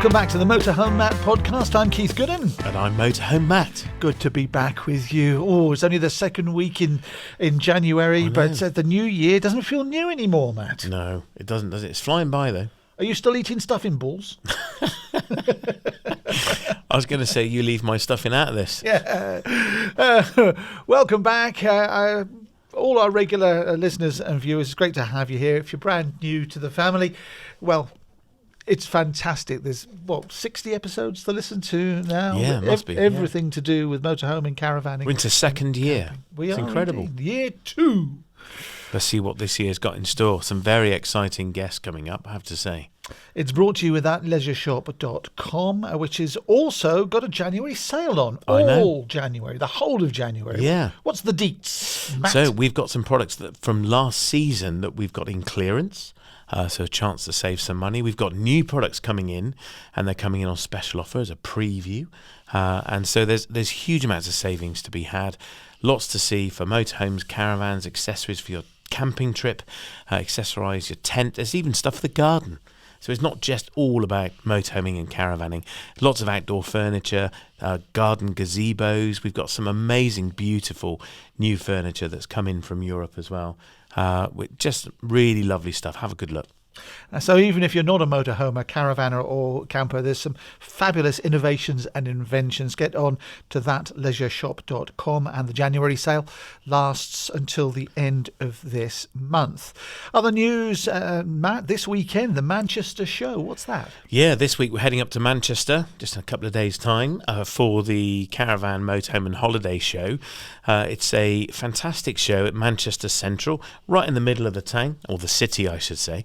Welcome back to the Motorhome Matt podcast. I'm Keith Gooden. And I'm Motorhome Matt. Good to be back with you. Oh, it's only the second week in January, but the new year doesn't feel new anymore, Matt. No, it doesn't, does it? It's flying by, though. Are you still eating stuffing balls? I was going to say you leave my stuffing out of this. Yeah. Welcome back. All our regular listeners and viewers, it's great to have you here. If you're brand new to the family, well, it's fantastic. There's, 60 episodes to listen to now? Yeah, it must be. Everything to do with motorhome and caravanning. We're into second year. It's incredible. Indeed. Year 2. Let's see what this year's got in store. Some very exciting guests coming up, I have to say. It's brought to you with that leisureshop.com, which has also got a January sale on. January, the whole of January. Yeah. What's the deets, Matt? So we've got some products that from last season that we've got in clearance. So a chance to save some money. We've got new products coming in, and they're coming in on special offer as a preview. And so there's huge amounts of savings to be had. Lots to see for motorhomes, caravans, accessories for your camping trip, accessorise your tent. There's even stuff for the garden. So it's not just all about motorhoming and caravanning. Lots of outdoor furniture, garden gazebos. We've got some amazing, beautiful new furniture that's come in from Europe as well. With just really lovely stuff. Have a good look. So even if you're not a motorhomer, caravaner or camper, there's some fabulous innovations and inventions. Get on to thatleisureshop.com, and the January sale lasts until the end of this month. Other news, Matt, this weekend, the Manchester show. What's that? Yeah, this week we're heading up to Manchester, just in a couple of days' time, for the Caravan, Motorhome and Holiday Show. It's a fantastic show at Manchester Central, right in the middle of the town, or the city, I should say.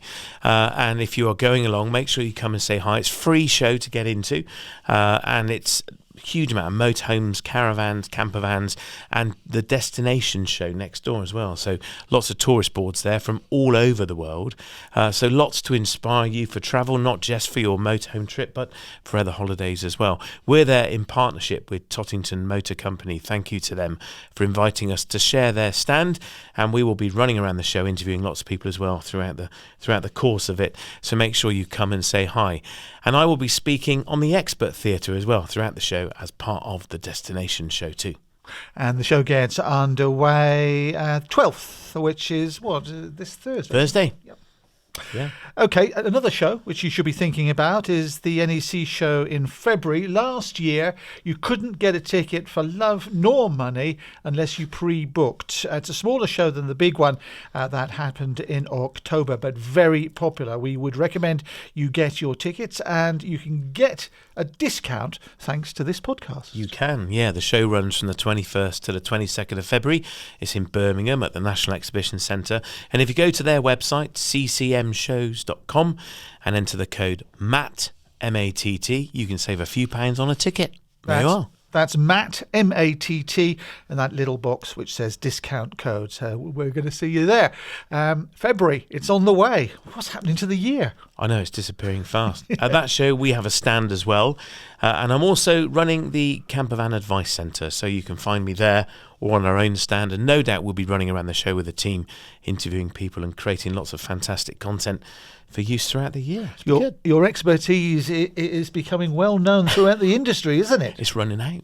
And if you are going along, make sure you come and say hi. It's a free show to get into, and it's a huge amount of motorhomes, caravans, campervans, and the destination show next door as well. So lots of tourist boards there from all over the world. So lots to inspire you for travel, not just for your motorhome trip, but for other holidays as well. We're there in partnership with Tottington Motor Company. Thank you to them for inviting us to share their stand, and we will be running around the show interviewing lots of people as well throughout the course of it. So make sure you come and say hi. And I will be speaking on the Expert Theatre as well throughout the show as part of the destination show too. And the show gets underway 12th, which is this Thursday? Thursday. Yep. Yeah. Okay, another show which you should be thinking about is the NEC show in February. Last year, you couldn't get a ticket for love nor money unless you pre-booked. It's a smaller show than the big one that happened in October, but very popular. We would recommend you get your tickets, and you can get a discount thanks to this podcast. You can, yeah. The show runs from the 21st to the 22nd of February. It's in Birmingham at the National Exhibition Centre. And if you go to their website, ccmshows.com, and enter the code MATT, M-A-T-T, you can save a few pounds on a ticket. There you are. That's Matt, M-A-T-T, and that little box which says discount code. So we're going to see you there. February, it's on the way. What's happening to the year? I know, it's disappearing fast. At that show, we have a stand as well. And I'm also running the Campervan Advice Centre, so you can find me there or on our own stand. And no doubt we'll be running around the show with a team, interviewing people and creating lots of fantastic content for use throughout the year. Your expertise is becoming well known throughout the industry, isn't it? It's running out.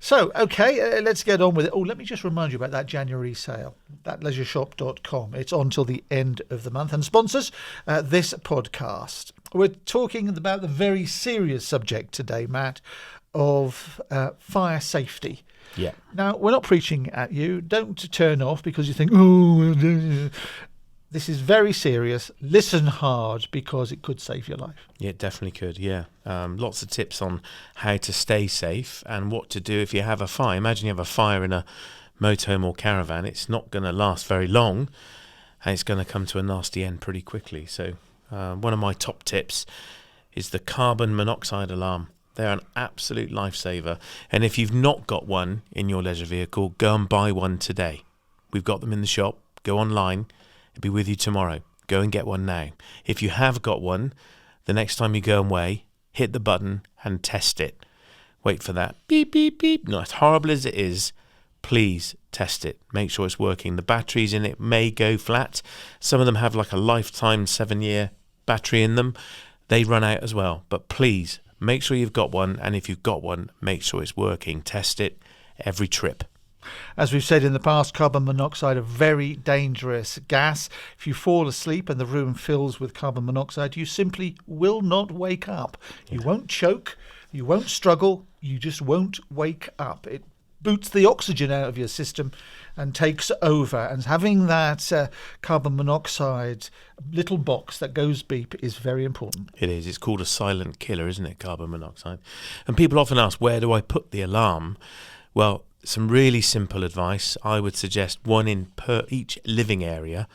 So, okay, let's get on with it. Oh, let me just remind you about that January sale, thatleisureshop.com. It's on till the end of the month and sponsors this podcast. We're talking about the very serious subject today, Matt, of fire safety. Yeah. Now, we're not preaching at you. Don't turn off because you think, oh, this is very serious. Listen hard because it could save your life. Yeah, it definitely could, yeah. Lots of tips on how to stay safe and what to do if you have a fire. Imagine you have a fire in a motorhome or caravan. It's not going to last very long, and it's going to come to a nasty end pretty quickly. So one of my top tips is the carbon monoxide alarm. They're an absolute lifesaver. And if you've not got one in your leisure vehicle, go and buy one today. We've got them in the shop. Go online. It'll be with you tomorrow. Go and get one now. If you have got one, the next time you go away, hit the button and test it. Wait for that beep, beep, beep. Not as horrible as it is, please test it. Make sure it's working. The batteries in it may go flat. Some of them have like a lifetime 7-year battery in them. they run out as well. But please make sure you've got one, and if you've got one, make sure it's working. Test it every trip. As we've said in the past, carbon monoxide, a very dangerous gas. If you fall asleep and the room fills with carbon monoxide, you simply will not wake up. You won't choke, you won't struggle, you just won't wake up. It boots the oxygen out of your system and takes over. And having that carbon monoxide little box that goes beep is very important. It is. It's called a silent killer, isn't it, carbon monoxide? And people often ask, where do I put the alarm? Well, some really simple advice. I would suggest one in per each living area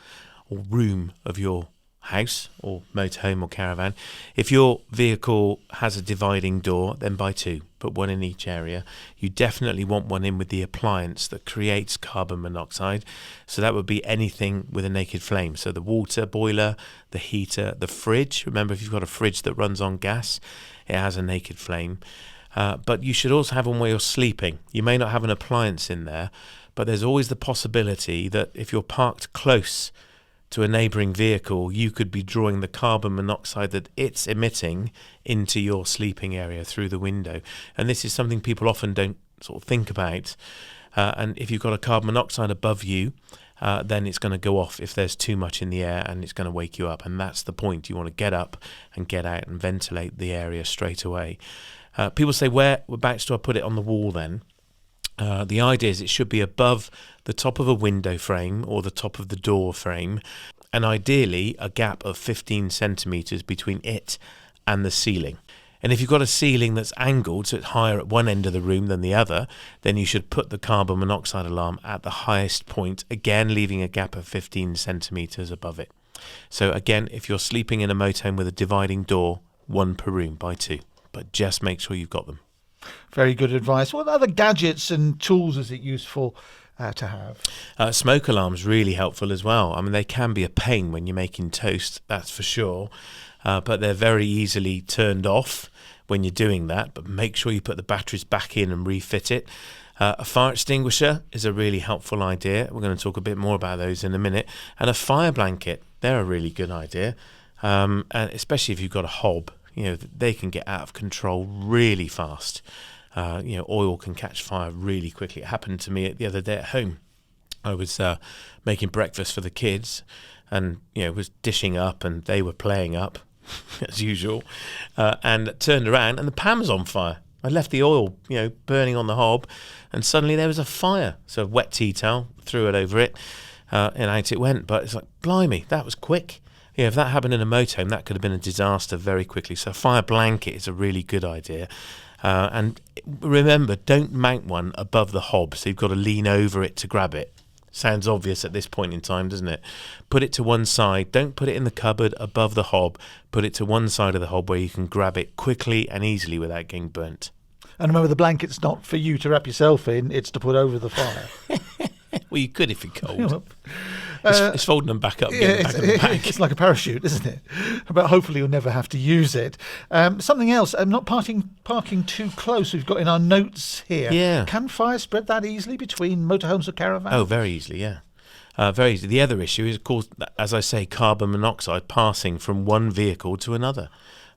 or room of your house or motorhome or caravan. If your vehicle has a dividing door, then buy two. Put one in each area. You definitely want one in with the appliance that creates carbon monoxide. So that would be anything with a naked flame. So the water boiler, the heater, the fridge. Remember, if you've got a fridge that runs on gas, it has a naked flame. But you should also have one where you're sleeping. You may not have an appliance in there, but there's always the possibility that if you're parked close to a neighbouring vehicle, you could be drawing the carbon monoxide that it's emitting into your sleeping area through the window. And this is something people often don't sort of think about. And if you've got a carbon monoxide above you, then it's going to go off if there's too much in the air, and it's going to wake you up. And that's the point. You want to get up and get out and ventilate the area straight away. People say, whereabouts do I put it on the wall then? The idea is it should be above the top of a window frame or the top of the door frame, and ideally a gap of 15 centimetres between it and the ceiling. And if you've got a ceiling that's angled, so it's higher at one end of the room than the other, then you should put the carbon monoxide alarm at the highest point, again leaving a gap of 15 centimetres above it. So again, if you're sleeping in a motorhome with a dividing door, one per room, buy two. But just make sure you've got them. Very good advice. What other gadgets and tools is it useful to have? Smoke alarms really helpful as well. I mean, they can be a pain when you're making toast, that's for sure. But they're very easily turned off when you're doing that. But make sure you put the batteries back in and refit it. A fire extinguisher is a really helpful idea. We're going to talk a bit more about those in a minute. And a fire blanket, they're a really good idea. And especially if you've got a hob. You know, they can get out of control really fast. Oil can catch fire really quickly. It happened to me the other day at home. I was making breakfast for the kids and, was dishing up and they were playing up as usual, and turned around and the pan was on fire. I left the oil, burning on the hob, and suddenly there was a fire. So a wet tea towel, threw it over it, and out it went. But it's like, blimey, that was quick. If that happened in a motorhome, that could have been a disaster very quickly. So a fire blanket is a really good idea. And remember, don't mount one above the hob, so you've got to lean over it to grab it. Sounds obvious at this point in time, doesn't it? Put it to one side. Don't put it in the cupboard above the hob. Put it to one side of the hob where you can grab it quickly and easily without getting burnt. And remember, the blanket's not for you to wrap yourself in, it's to put over the fire. Well, you could if you're cold. It's folding them back up. It's like a parachute, isn't it? But hopefully you'll never have to use it. Something else, not parking too close. We've got in our notes here. Yeah. Can fire spread that easily between motorhomes or caravans? Oh, very easily, yeah. Very easily. The other issue is, of course, as I say, carbon monoxide passing from one vehicle to another.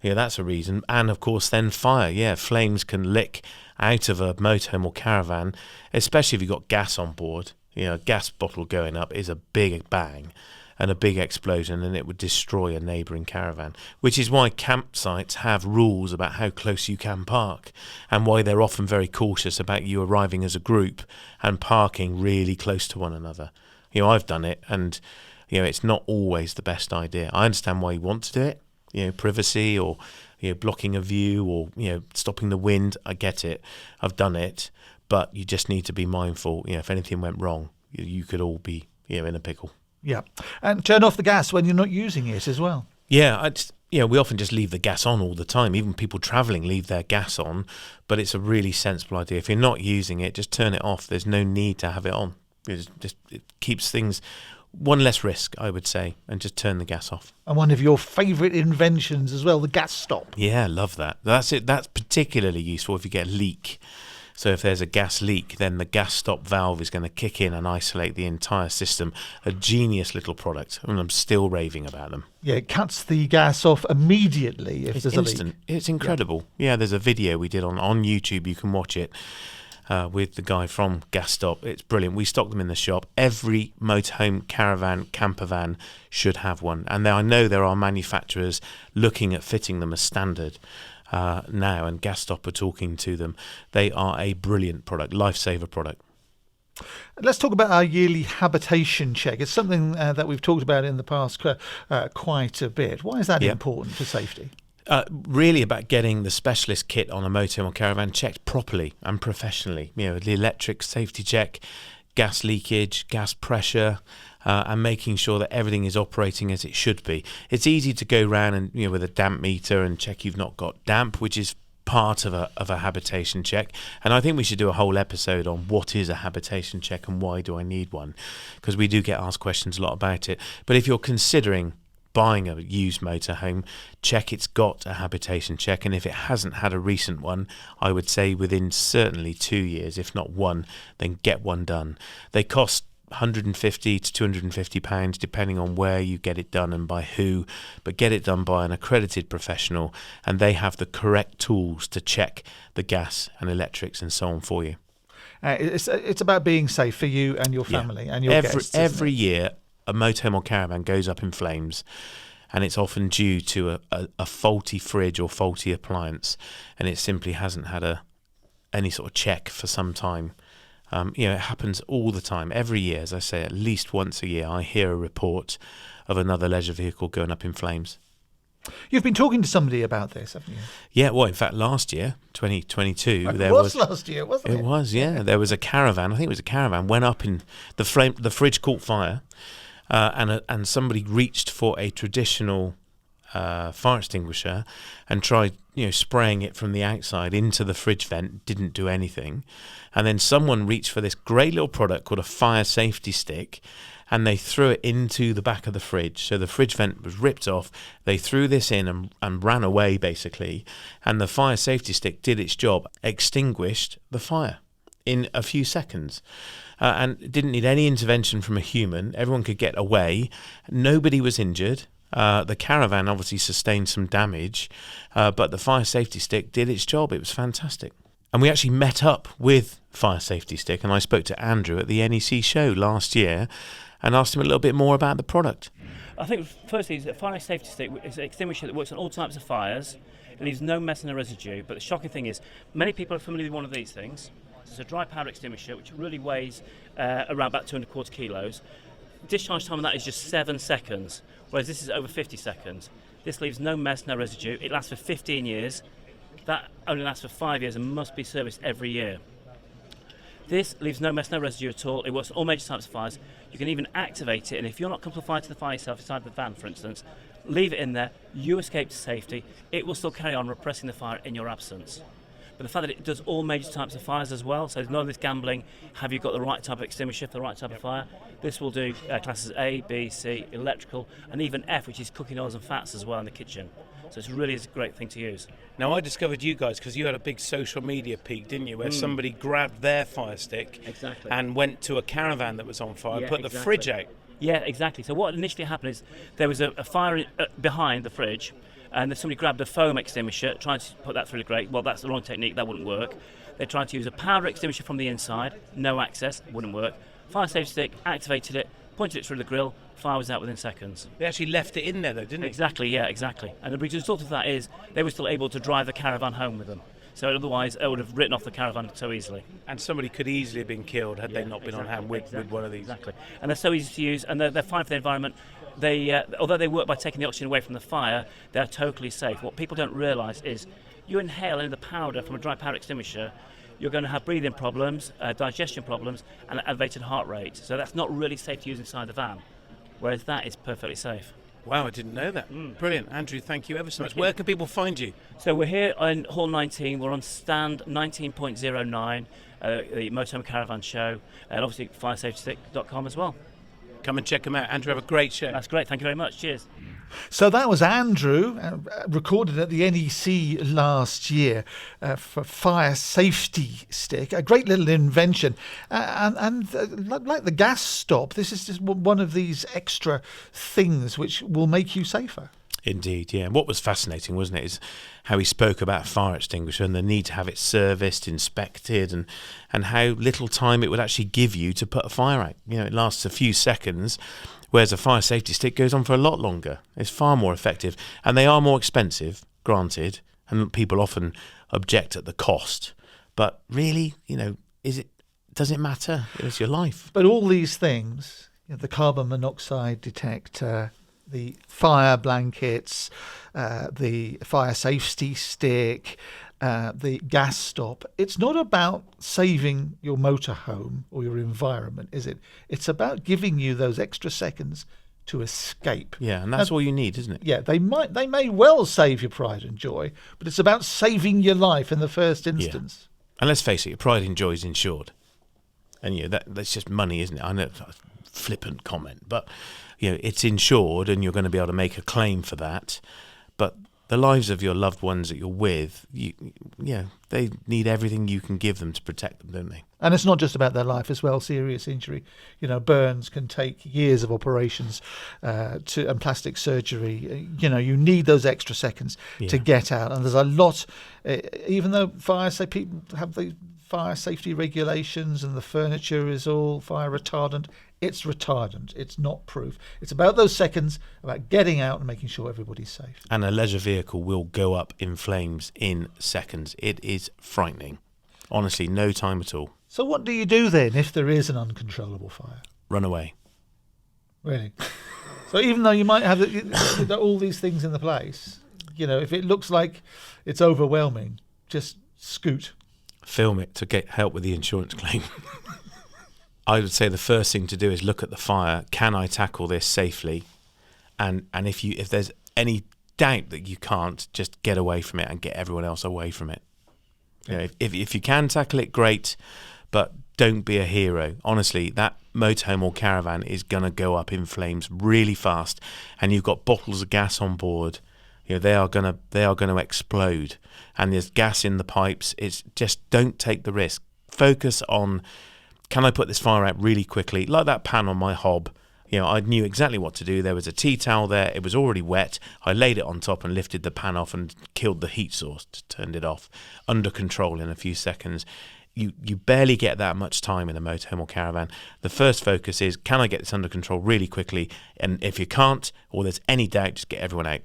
Yeah, that's a reason. And, of course, then fire. Yeah, flames can lick out of a motorhome or caravan, especially if you've got gas on board. A gas bottle going up is a big bang and a big explosion, and it would destroy a neighbouring caravan, which is why campsites have rules about how close you can park and why they're often very cautious about you arriving as a group and parking really close to one another. I've done it, and it's not always the best idea. I understand why you want to do it, privacy or blocking a view or stopping the wind. I get it. I've done it. But you just need to be mindful, if anything went wrong, you could all be, in a pickle. Yeah. And turn off the gas when you're not using it as well. Yeah, we often just leave the gas on all the time. Even people travelling leave their gas on, but it's a really sensible idea. If you're not using it, just turn it off. There's no need to have it on. It keeps things one less risk, I would say, and just turn the gas off. And one of your favourite inventions as well, the gas stop. Yeah, love that. That's it. That's particularly useful if you get a leak. So if there's a gas leak, then the gas stop valve is going to kick in and isolate the entire system. A genius little product, and I'm still raving about them. Yeah, it cuts the gas off immediately if It's there's instant. a leak. It's incredible. Yeah, there's a video we did on YouTube. You can watch it with the guy from Gas Stop. It's brilliant. We stock them in the shop. Every motorhome, caravan, campervan should have one. And I know there are manufacturers looking at fitting them as standard now, and Gas Stop are talking to them. They are a brilliant product, lifesaver product. Let's talk about our yearly habitation check. It's something that we've talked about in the past quite a bit. Why is that important for safety? Really about getting the specialist kit on a motorhome or caravan checked properly and professionally. The electric safety check, gas leakage, gas pressure, and making sure that everything is operating as it should be. It's easy to go around and with a damp meter and check you've not got damp, which is part of a habitation check. And I think we should do a whole episode on what is a habitation check and why do I need one, because we do get asked questions a lot about it. But if you're considering buying a used motorhome, check it's got a habitation check, and if it hasn't had a recent one, I would say within certainly 2 years, if not one, then get one done. They cost £150 to £250 depending on where you get it done and by who, but get it done by an accredited professional, and they have the correct tools to check the gas and electrics and so on for you. It's about being safe for you and your family and your guests. Every year a motorhome or caravan goes up in flames, and it's often due to a faulty fridge or faulty appliance, and it simply hasn't had any sort of check for some time. It happens all the time. Every year, as I say, at least once a year, I hear a report of another leisure vehicle going up in flames. You've been talking to somebody about this, haven't you? Yeah, well, in fact, last year, 2022, it was last year, wasn't it? It was, yeah. There was a caravan. I think it was a caravan. Went up in the flame. The fridge caught fire, and somebody reached for a traditional fire extinguisher and tried, spraying it from the outside into the fridge vent. Didn't do anything, and then someone reached for this great little product called a fire safety stick, and they threw it into the back of the fridge. So the fridge vent was ripped off. They threw this in and ran away, basically, and the fire safety stick did its job, extinguished the fire in a few seconds. And didn't need any intervention from a human. Everyone could get away. Nobody was injured. The caravan obviously sustained some damage, but the fire safety stick did its job. It was fantastic. And we actually met up with Fire Safety Stick, and I spoke to Andrew at the NEC show last year and asked him a little bit more about the product. I think firstly, the Fire Safety Stick is an extinguisher that works on all types of fires. It leaves no mess and no residue, but the shocking thing is many people are familiar with one of these things. It's a dry powder extinguisher which really weighs around about 2¼ kilos. Discharge time on that is just 7 seconds, whereas this is over 50 seconds. This leaves no mess, no residue. It lasts for 15 years. That only lasts for 5 years and must be serviced every year. This leaves no mess, no residue at all. It works on all major types of fires. You can even activate it, and if you're not compliant to the fire yourself inside the van, for instance, leave it in there, you escape to safety. It will still carry on repressing the fire in your absence. But the fact that it does all major types of fires as well, so there's none of this gambling, have you got the right type of extinguisher for the right type of fire? This will do classes A, B, C, electrical, and even F, which is cooking oils and fats as well in the kitchen. So it's really is a great thing to use. Now, I discovered you guys because you had a big social media peak, didn't you, where somebody grabbed their fire stick and went to a caravan that was on fire and put the fridge out. Yeah, exactly. So what initially happened is there was a fire behind the fridge, and then somebody grabbed a foam extinguisher, trying to put that through the grate. Well, that's the wrong technique, that wouldn't work. They tried to use a powder extinguisher from the inside, no access, wouldn't work. Fire safety stick, activated it, pointed it through the grill, fire was out within seconds. They actually left it in there though, didn't they? Exactly, yeah, exactly. And the result of that is they were still able to drive the caravan home with them. So otherwise, it would have written off the caravan so easily. And somebody could easily have been killed had they not been on hand with one of these. Exactly. And they're so easy to use, and they're fine for the environment. They, although they work by taking the oxygen away from the fire, they're totally safe. What people don't realise is you inhale in the powder from a dry powder extinguisher, you're going to have breathing problems, digestion problems, and an elevated heart rate. So that's not really safe to use inside the van, whereas that is perfectly safe. Wow, I didn't know that. Brilliant. Andrew, thank you ever so much. Where can people find you? So we're here in Hall 19. We're on stand 19.09, the Motorhome Caravan Show, and obviously firesafetystick.com as well. Come and check them out. Andrew, have a great show. That's great. Thank you very much. Cheers. So that was Andrew, recorded at the NEC last year for Fire Safety Stick, a great little invention. Like the gas stop, this is just one of these extra things which will make you safer. Indeed, yeah. And what was fascinating, wasn't it, is how he spoke about a fire extinguisher and the need to have it serviced, inspected, and how little time it would actually give you to put a fire out. You know, it lasts a few seconds, whereas a fire safety stick goes on for a lot longer. It's far more effective, and they are more expensive, granted, and people often object at the cost. But really, you know, does it matter? It's your life. But all these things, the carbon monoxide detector, the fire blankets, the fire safety stick, the gas stop. It's not about saving your motorhome or your environment, is it? It's about giving you those extra seconds to escape. Yeah, and that's all you need, isn't it? Yeah, they may well save your pride and joy, but it's about saving your life in the first instance. Yeah. And let's face it, your pride and joy is insured. And that's just money, isn't it? I know it's a flippant comment, but it's insured and you're going to be able to make a claim for that. But the lives of your loved ones that you're with, they need everything you can give them to protect them, don't they? And it's not just about their life as well. Serious injury, burns can take years of operations and plastic surgery. You need those extra seconds to get out. And there's a lot, even though people have the fire safety regulations and the furniture is all fire retardant. It's retardant. It's not proof. It's about those seconds, about getting out and making sure everybody's safe. And a leisure vehicle will go up in flames in seconds. It is frightening. Honestly, no time at all. So what do you do then if there is an uncontrollable fire? Run away. Really? So even though you might have all these things in the place, if it looks like it's overwhelming, just scoot. Film it to get help with the insurance claim. I would say the first thing to do is look at the fire. Can I tackle this safely? And if there's any doubt that you can't, just get away from it and get everyone else away from it. If you can tackle it, great, but don't be a hero. Honestly, that motorhome or caravan is going to go up in flames really fast, and you've got bottles of gas on board. They are going to explode, and there's gas in the pipes. It's just, don't take the risk. Focus on, can I put this fire out really quickly? Like that pan on my hob. I knew exactly what to do. There was a tea towel there. It was already wet. I laid it on top and lifted the pan off and killed the heat source, turned it off, under control in a few seconds. You barely get that much time in a motorhome or caravan. The first focus is, can I get this under control really quickly? And if you can't, or there's any doubt, just get everyone out.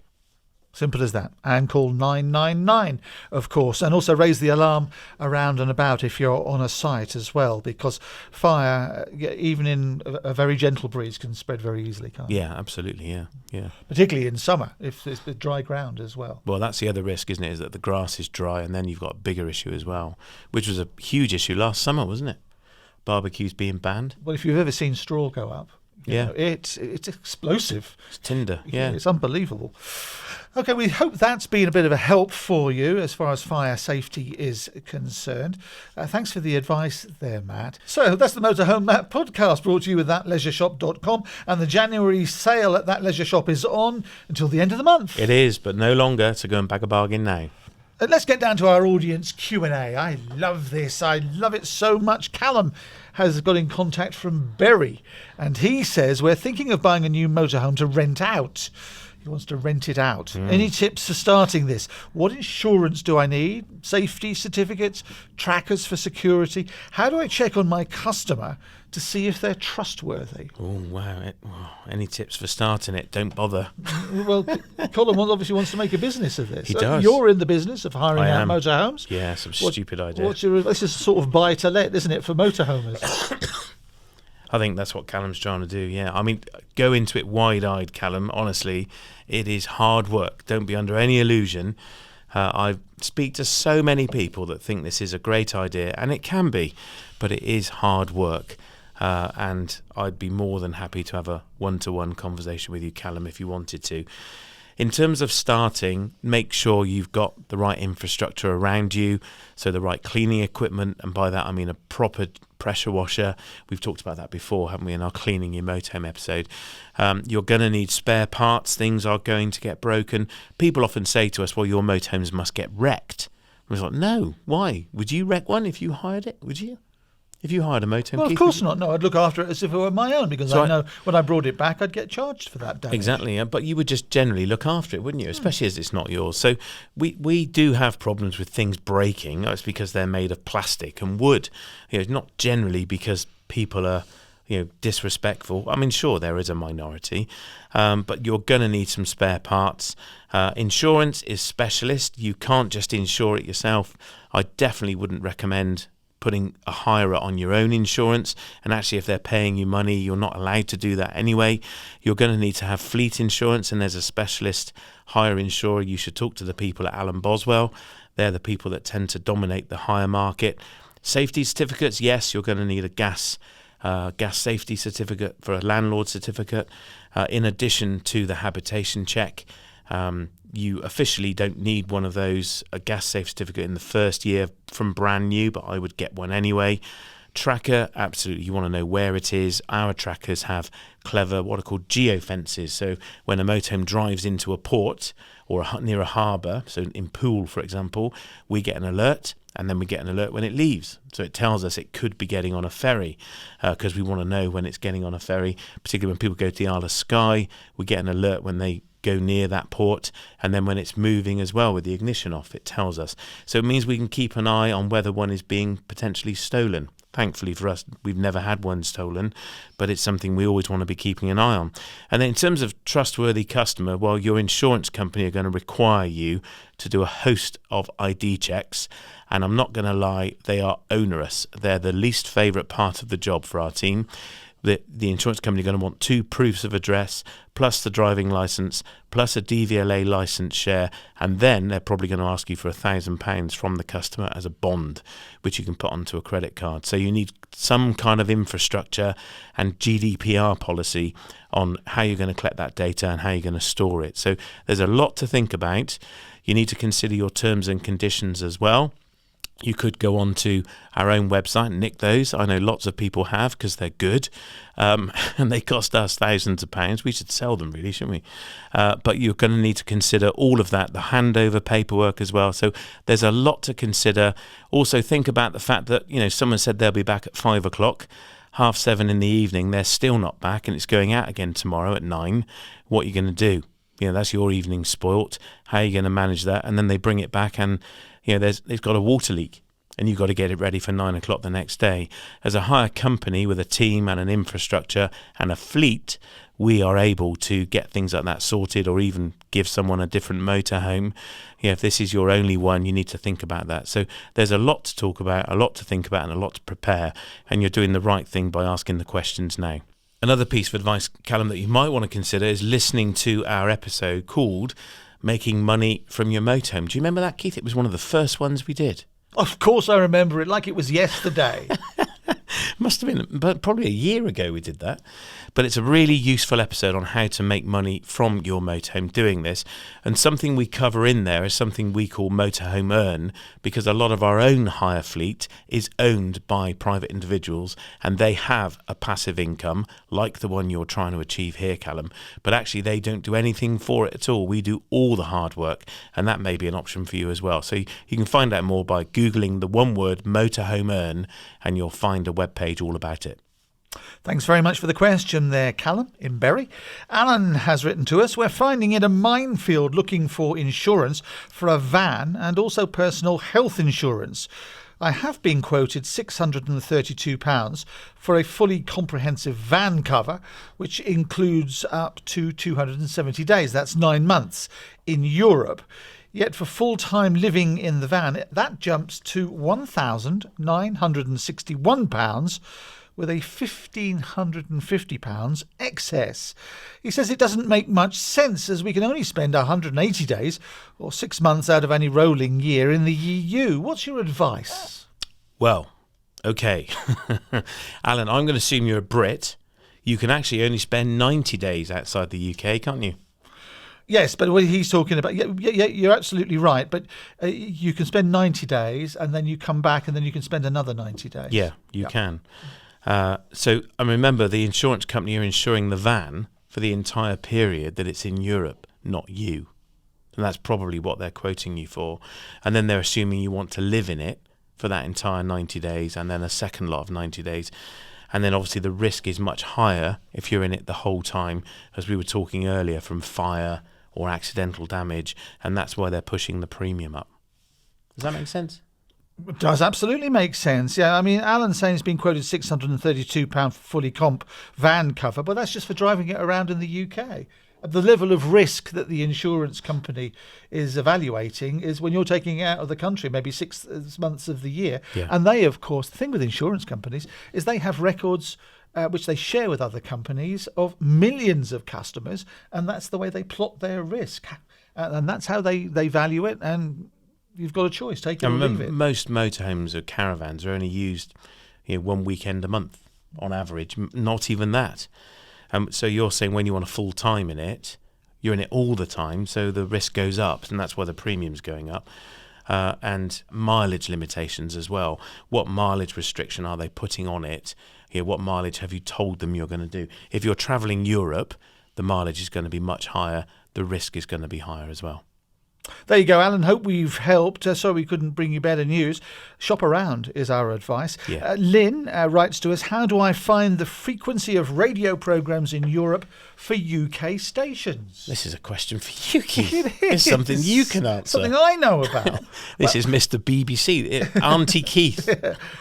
Simple as that. And call 999, of course. And also raise the alarm around and about if you're on a site as well, because fire, even in a very gentle breeze, can spread very easily, can't it? Yeah, absolutely, yeah. Particularly in summer, if it's the dry ground as well. Well, that's the other risk, isn't it, is that the grass is dry, and then you've got a bigger issue as well, which was a huge issue last summer, wasn't it? Barbecues being banned. Well, if you've ever seen straw go up, it's explosive. It's tinder, yeah. It's unbelievable. Okay, we hope that's been a bit of a help for you as far as fire safety is concerned. Thanks for the advice there, Matt. So that's the Motorhome Matt podcast, brought to you with thatleisureshop.com, and the January sale at That Leisure Shop is on until the end of the month. It is, but no longer, so go and bag a bargain now. Let's get down to our audience Q&A. I love this. I love it so much. Callum has got in contact from Bury, and he says, we're thinking of buying a new motorhome to rent out. He wants to rent it out. Any tips for starting this? What insurance do I need? Safety certificates? Trackers for security? How do I check on my customer to see if they're trustworthy? Oh, wow. Any tips for starting it? Don't bother. Well, Colin obviously wants to make a business of this. He does. You're in the business of hiring out motorhomes. Yeah, some stupid idea. This is sort of buy to let, isn't it, for motorhomers? I think that's what Callum's trying to do, yeah. I mean, go into it wide-eyed, Callum. Honestly, it is hard work. Don't be under any illusion. I speak to so many people that think this is a great idea, and it can be, but it is hard work. And I'd be more than happy to have a one-to-one conversation with you, Callum, if you wanted to. In terms of starting, make sure you've got the right infrastructure around you, so the right cleaning equipment, and by that I mean a proper pressure washer. We've talked about that before, haven't we, in our Cleaning Your Motorhome episode. You're going to need spare parts. Things are going to get broken. People often say to us, well, your motorhomes must get wrecked. I was like, no, why? Would you wreck one if you hired it? Would you? If you hired a motorhome? Well, of course not. No, I'd look after it as if it were my own, because I know when I brought it back, I'd get charged for that damage. Exactly, but you would just generally look after it, wouldn't you? Especially as it's not yours. So we do have problems with things breaking. It's because they're made of plastic and wood. Not generally because people are disrespectful. I mean, sure, there is a minority, but you're going to need some spare parts. Insurance is specialist. You can't just insure it yourself. I definitely wouldn't recommend putting a hirer on your own insurance, and actually if they're paying you money, you're not allowed to do that anyway. You're going to need to have fleet insurance, and there's a specialist hire insurer. You should talk to the people at Allen Boswell. They're the people that tend to dominate the hire market. Safety certificates, yes, you're going to need a gas safety certificate for a landlord certificate, in addition to the habitation check. You officially don't need one of those, a gas safe certificate in the first year from brand new, but I would get one anyway. Tracker, absolutely, you want to know where it is. Our trackers have clever, what are called geofences. So when a motorhome drives into a port or near a harbour, so in Poole, for example, we get an alert, and then we get an alert when it leaves. So it tells us it could be getting on a ferry, because we want to know when it's getting on a ferry, particularly when people go to the Isle of Skye. We get an alert when they go near that port, and then when it's moving as well with the ignition off, it tells us. So it means we can keep an eye on whether one is being potentially stolen. Thankfully for us, we've never had one stolen, but it's something we always want to be keeping an eye on. And then in terms of trustworthy customer, well, your insurance company are going to require you to do a host of ID checks, and I'm not going to lie, they are onerous. They're the least favourite part of the job for our team. The insurance company are going to want 2 proofs of address, plus the driving licence, plus a DVLA licence share, and then they're probably going to ask you for £1,000 from the customer as a bond, which you can put onto a credit card. So you need some kind of infrastructure and GDPR policy on how you're going to collect that data and how you're going to store it. So there's a lot to think about. You need to consider your terms and conditions as well. You could go on to our own website and nick those. I know lots of people have, because they're good, and they cost us thousands of pounds. We should sell them, really, shouldn't we? But you're going to need to consider all of that, the handover paperwork as well. So there's a lot to consider. Also, think about the fact that someone said they'll be back at 5 o'clock, 7:30 in the evening. They're still not back, and it's going out again tomorrow at 9. What are you going to do? That's your evening spoilt. How are you going to manage that? And then they bring it back, and they've got a water leak, and you've got to get it ready for 9 o'clock the next day. As a hire company with a team and an infrastructure and a fleet, we are able to get things like that sorted, or even give someone a different motorhome. If this is your only one, you need to think about that. So there's a lot to talk about, a lot to think about, and a lot to prepare, and you're doing the right thing by asking the questions now. Another piece of advice, Callum, that you might want to consider is listening to our episode called Making Money from Your Motorhome. Do you remember that, Keith? It was one of the first ones we did. Of course I remember it, like it was yesterday. Must have been, but probably a year ago we did that. But it's a really useful episode on how to make money from your motorhome doing this. And something we cover in there is something we call Motorhome Earn, because a lot of our own hire fleet is owned by private individuals, and they have a passive income like the one you're trying to achieve here, Callum. But actually they don't do anything for it at all. We do all the hard work, and that may be an option for you as well. So you can find out more by Googling the one word Motorhome Earn, and you'll find a webpage all about it. Thanks very much for the question there, Callum in Bury. Alan has written to us, we're finding it a minefield looking for insurance for a van and also personal health insurance. I have been quoted £632 for a fully comprehensive van cover, which includes up to 270 days. That's 9 months in Europe. Yet for full-time living in the van, that jumps to £1,961 with a £1,550 excess. He says it doesn't make much sense, as we can only spend 180 days or 6 months out of any rolling year in the EU. What's your advice? Well, okay. Alan, I'm going to assume you're a Brit. You can actually only spend 90 days outside the UK, can't you? Yes, but what he's talking about, yeah, you're absolutely right. But you can spend 90 days and then you come back and then you can spend another 90 days. Yeah, you can. So I remember the insurance company are insuring the van for the entire period that it's in Europe, not you. And that's probably what they're quoting you for. And then they're assuming you want to live in it for that entire 90 days and then a second lot of 90 days. And then obviously the risk is much higher if you're in it the whole time, as we were talking earlier, from fire or accidental damage, and that's why they're pushing the premium up. Does that make sense? It does absolutely make sense. Yeah, I mean, Alan's saying it's been quoted £632 for fully comp van cover, but that's just for driving it around in the UK. The level of risk that the insurance company is evaluating is when you're taking it out of the country, maybe 6 months of the year. Yeah. And they, of course, the thing with insurance companies is they have records which they share with other companies of millions of customers, and that's the way they plot their risk. And that's how they value it, and you've got a choice, take it or leave it. Most motorhomes or caravans are only used 1 weekend a month on average, not even that. So you're saying when you want a full time in it, you're in it all the time, so the risk goes up, and that's why the premium's going up. And mileage limitations as well. What mileage restriction are they putting on it? What mileage have you told them you're going to do? If you're travelling Europe, the mileage is going to be much higher. The risk is going to be higher as well. There you go, Alan. Hope we've helped. Sorry we couldn't bring you better news. Shop around is our advice. Yeah. Lynn writes to us, how do I find the frequency of radio programmes in Europe for UK stations? This is a question for you, Keith. It It's is. something you can answer. Something I know about. This is Mr. BBC, Auntie Keith.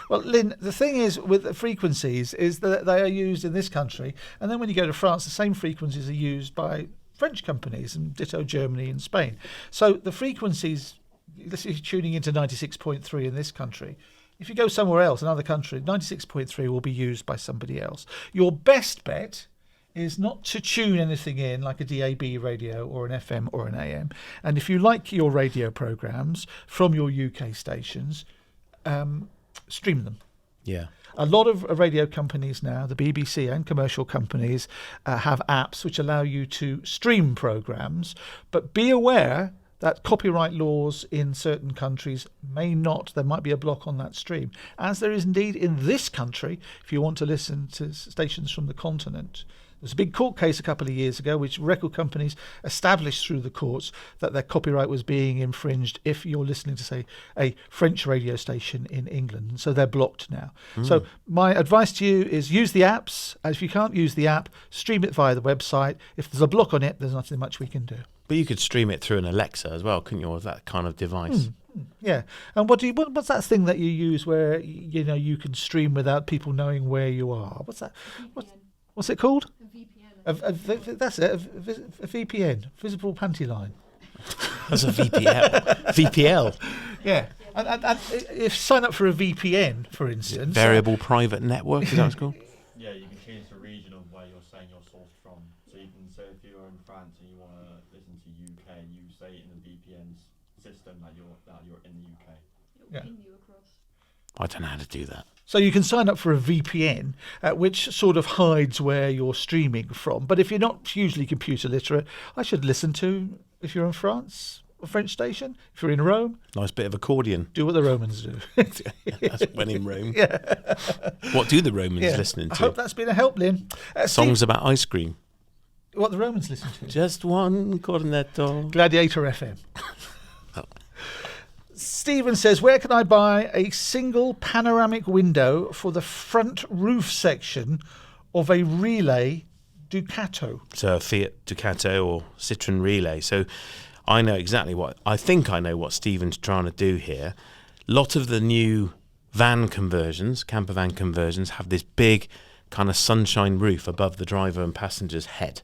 Well, Lynn, the thing is with the frequencies is that they are used in this country, and then when you go to France, the same frequencies are used by French companies, and ditto Germany and Spain. So the frequencies, this is tuning into 96.3 in this country. If you go somewhere else, another country, 96.3 will be used by somebody else. Your best bet is not to tune anything in like a DAB radio or an FM or an AM. And if you like your radio programmes from your UK stations, stream them. Yeah. A lot of radio companies now, the BBC and commercial companies, have apps which allow you to stream programmes, but be aware that copyright laws in certain countries there might be a block on that stream, as there is indeed in this country if you want to listen to stations from the continent. There was a big court case a couple of years ago which record companies established through the courts that their copyright was being infringed if you're listening to, say, a French radio station in England. So they're blocked now. So my advice to you is use the apps. And if you can't use the app, stream it via the website. If there's a block on it, there's nothing much we can do. But you could stream it through an Alexa as well, couldn't you, or that kind of device? Yeah. And what's that thing that you use where you can stream without people knowing where you are? What's that? What's it called? That's it. A VPN, visible panty line. That's a VPL. VPL. Yeah. And if sign up for a VPN, for instance, Variable private network, is that what it's called? Yeah, you can change the region of where you're saying you're sourced from. So you can say if you're in France and you want to listen to UK, you say in the VPN system that you're in the UK. Yeah. I don't know how to do that. So you can sign up for a VPN, which sort of hides where you're streaming from. But if you're not hugely computer literate, I should listen to, if you're in France, a French station. If you're in Rome, Nice bit of accordion. do what the Romans do. That's when in Rome. Yeah. What do the Romans Yeah. listening I to? hope that's been a help, Lynn. Songs about ice cream. What the Romans listen to. Just one cornetto. Gladiator FM. Oh. Stephen says, where can I buy a single panoramic window for the front roof section of a Relay Ducato? So a Fiat Ducato or Citroen Relay. So I know exactly I think I know what Stephen's trying to do here. A lot of the new van conversions, camper van conversions, have this big kind of sunshine roof above the driver and passenger's head.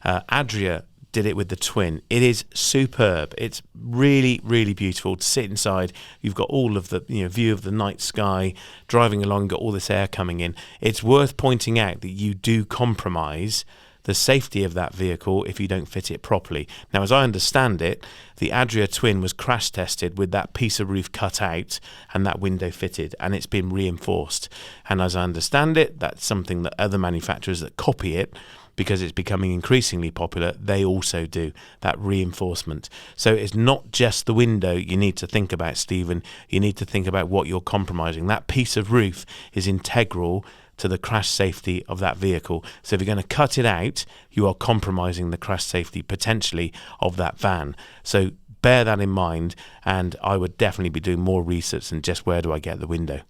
Adria did it with the Twin. It is superb. It's really, really beautiful to sit inside. You've got all of the view of the night sky, driving along, got all this air coming in. It's worth pointing out that you do compromise the safety of that vehicle if you don't fit it properly. Now, as I understand it, the Adria Twin was crash tested with that piece of roof cut out and that window fitted, and it's been reinforced. And as I understand it, that's something that other manufacturers that copy it, because it's becoming increasingly popular, they also do that reinforcement. So it's not just the window you need to think about, Stephen. You need to think about what you're compromising. That piece of roof is integral to the crash safety of that vehicle. So if you're going to cut it out, you are compromising the crash safety potentially of that van. So bear that in mind, and I would definitely be doing more research than just where do I get the window.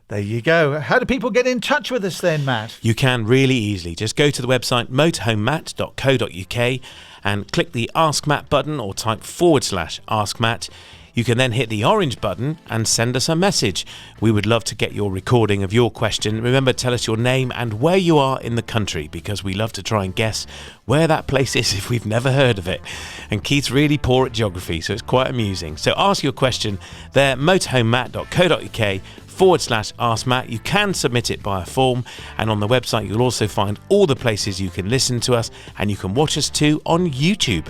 There you go. How do people get in touch with us then, Matt? You can really easily. Just go to the website motorhomematt.co.uk and click the Ask Matt button or type /Ask Matt. You can then hit the orange button and send us a message. We would love to get your recording of your question. Remember, tell us your name and where you are in the country, because we love to try and guess where that place is if we've never heard of it. And Keith's really poor at geography, so it's quite amusing. So ask your question there, motorhomematt.co.uk /Ask Matt. You can submit it by a form, and on the website you'll also find all the places you can listen to us, and you can watch us too on YouTube.